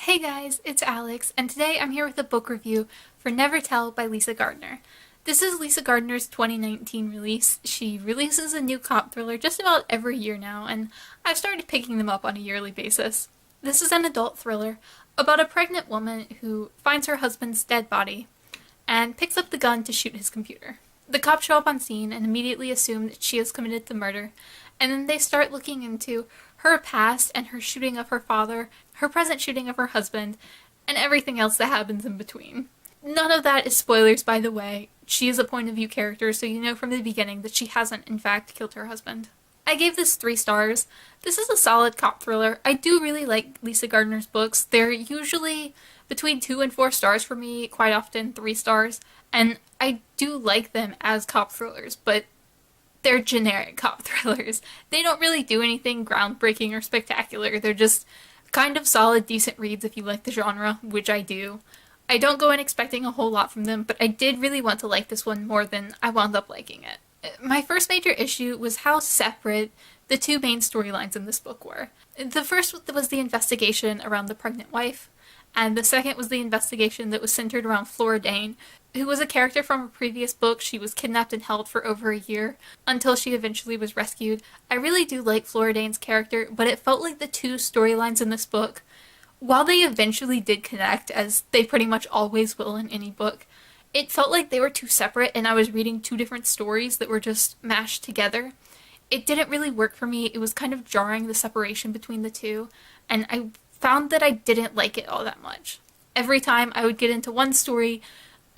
Hey guys, it's Alex, and today I'm here with a book review for Never Tell by Lisa Gardner. This is Lisa Gardner's 2019 release. She releases a new cop thriller just about every year now, and I've started picking them up on a yearly basis. This is an adult thriller about a pregnant woman who finds her husband's dead body and picks up the gun to shoot his computer. The cops show up on scene and immediately assume that she has committed the murder, and then they start looking into her past and her shooting of her father, her present shooting of her husband, and everything else that happens in between. None of that is spoilers, by the way. She is a point of view character, so you know from the beginning that she hasn't, in fact, killed her husband. I gave this 3 stars. This is a solid cop thriller. I do really like Lisa Gardner's books. They're usually between 2 and 4 stars for me, quite often 3 stars, and I do like them as cop thrillers, but they're generic cop thrillers. They don't really do anything groundbreaking or spectacular. They're just kind of solid, decent reads if you like the genre, which I do. I don't go in expecting a whole lot from them, but I did really want to like this one more than I wound up liking it. My first major issue was how separate the 2 main storylines in this book were. The first was the investigation around the pregnant wife, and the second was the investigation that was centered around Flora Dane, who was a character from a previous book. She was kidnapped and held for over a year until she eventually was rescued. I really do like Flora Dane's character, but it felt like the 2 storylines in this book, while they eventually did connect, as they pretty much always will in any book, it felt like they were too separate and I was reading 2 different stories that were just mashed together. It didn't really work for me. It was kind of jarring, the separation between the 2, and I found that I didn't like it all that much. Every time I would get into one story,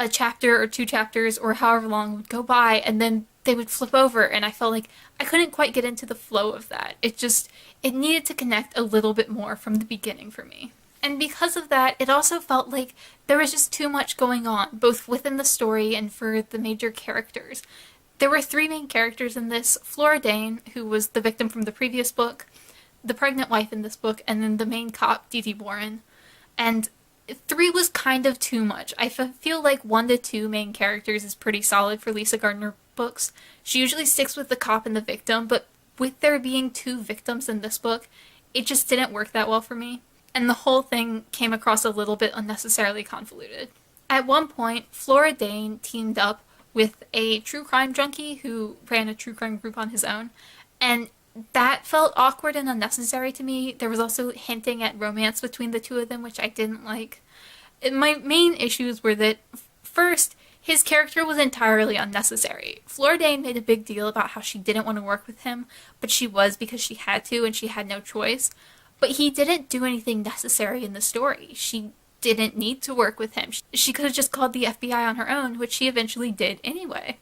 a chapter or 2 chapters or however long would go by, and then they would flip over, and I felt like I couldn't quite get into the flow of that. It needed to connect a little bit more from the beginning for me. And because of that, it also felt like there was just too much going on, both within the story and for the major characters. There were 3 main characters in this: Flora Dane, who was the victim from the previous book, the pregnant wife in this book, and then the main cop, Dee Dee Warren. And 3 was kind of too much. I feel like 1 to 2 main characters is pretty solid for Lisa Gardner books. She usually sticks with the cop and the victim, but with there being 2 victims in this book, it just didn't work that well for me. And the whole thing came across a little bit unnecessarily convoluted. At one point, Flora Dane teamed up with a true crime junkie who ran a true crime group on his own, and that felt awkward and unnecessary to me. There was also hinting at romance between the 2 of them, which I didn't like. My main issues were that, first, his character was entirely unnecessary. Flora Dane made a big deal about how she didn't want to work with him, but she was because she had to and she had no choice. But he didn't do anything necessary in the story. She didn't need to work with him. She could have just called the FBI on her own, which she eventually did anyway,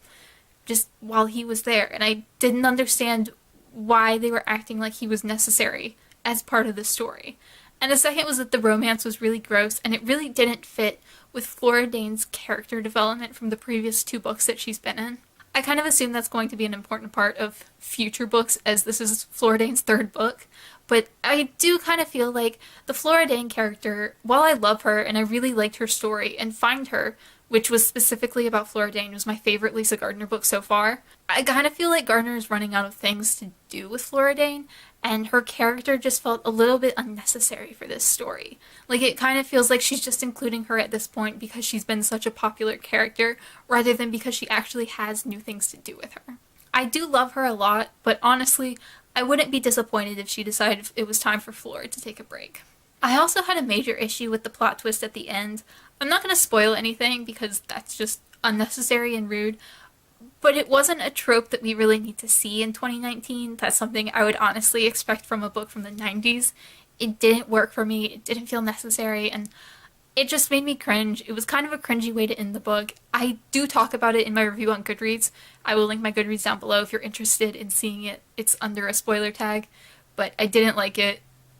just while he was there. And I didn't understand why they were acting like he was necessary as part of the story. And the second was that the romance was really gross, and it really didn't fit with Flora Dane's character development from the previous 2 books that she's been in. I kind of assume that's going to be an important part of future books, as this is Flora Dane's 3rd book, but I do kind of feel like the Flora Dane character, while I love her and I really liked her story, and Find Her, which was specifically about Flora Dane, was my favorite Lisa Gardner book so far, I kind of feel like Gardner is running out of things to do with Flora Dane, and her character just felt a little bit unnecessary for this story. Like, it kind of feels like she's just including her at this point because she's been such a popular character, rather than because she actually has new things to do with her. I do love her a lot, but honestly, I wouldn't be disappointed if she decided it was time for Flora to take a break. I also had a major issue with the plot twist at the end. I'm not going to spoil anything because that's just unnecessary and rude, but it wasn't a trope that we really need to see in 2019. That's something I would honestly expect from a book from the 90s. It didn't work for me, it didn't feel necessary, and it just made me cringe. It was kind of a cringy way to end the book. I do talk about it in my review on Goodreads. I will link my Goodreads down below if you're interested in seeing it. It's under a spoiler tag, but I didn't like it.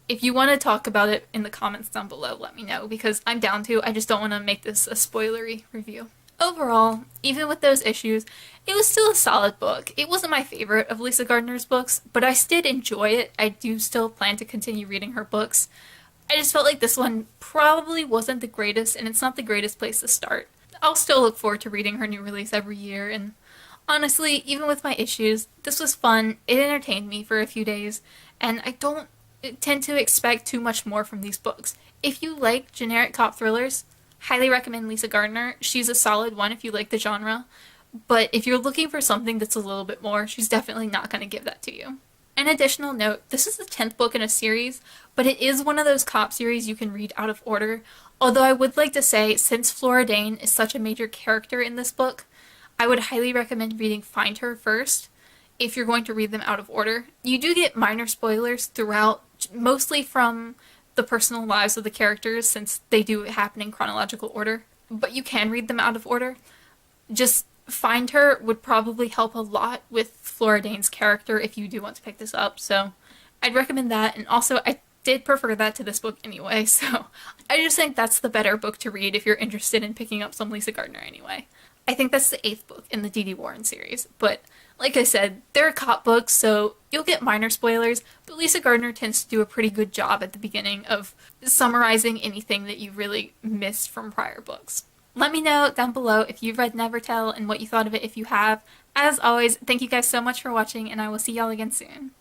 If you want to talk about it in the comments down below, let me know, because I'm down to. I just don't want to make this a spoilery review. Overall, even with those issues, it was still a solid book. It wasn't my favorite of Lisa Gardner's books, but I did enjoy it. I do still plan to continue reading her books. I just felt like this one probably wasn't the greatest, and it's not the greatest place to start. I'll still look forward to reading her new release every year, and honestly, even with my issues, this was fun. It entertained me for a few days, and I don't tend to expect too much more from these books. If you like generic cop thrillers, highly recommend Lisa Gardner. She's a solid one if you like the genre. But if you're looking for something that's a little bit more, she's definitely not going to give that to you. An additional note, this is the 10th book in a series, but it is one of those cop series you can read out of order. Although I would like to say, since Flora Dane is such a major character in this book, I would highly recommend reading Find Her first if you're going to read them out of order. You do get minor spoilers throughout, mostly from the personal lives of the characters since they do happen in chronological order, but you can read them out of order. Just Find Her would probably help a lot with Flora Dane's character if you do want to pick this up, so I'd recommend that. And also, I did prefer that to this book anyway, so I just think that's the better book to read if you're interested in picking up some Lisa Gardner anyway. I think that's the 8th book in the D.D. Warren series, but like I said, they're cop books, so you'll get minor spoilers, but Lisa Gardner tends to do a pretty good job at the beginning of summarizing anything that you really missed from prior books. Let me know down below if you've read Never Tell and what you thought of it if you have. As always, thank you guys so much for watching, and I will see y'all again soon.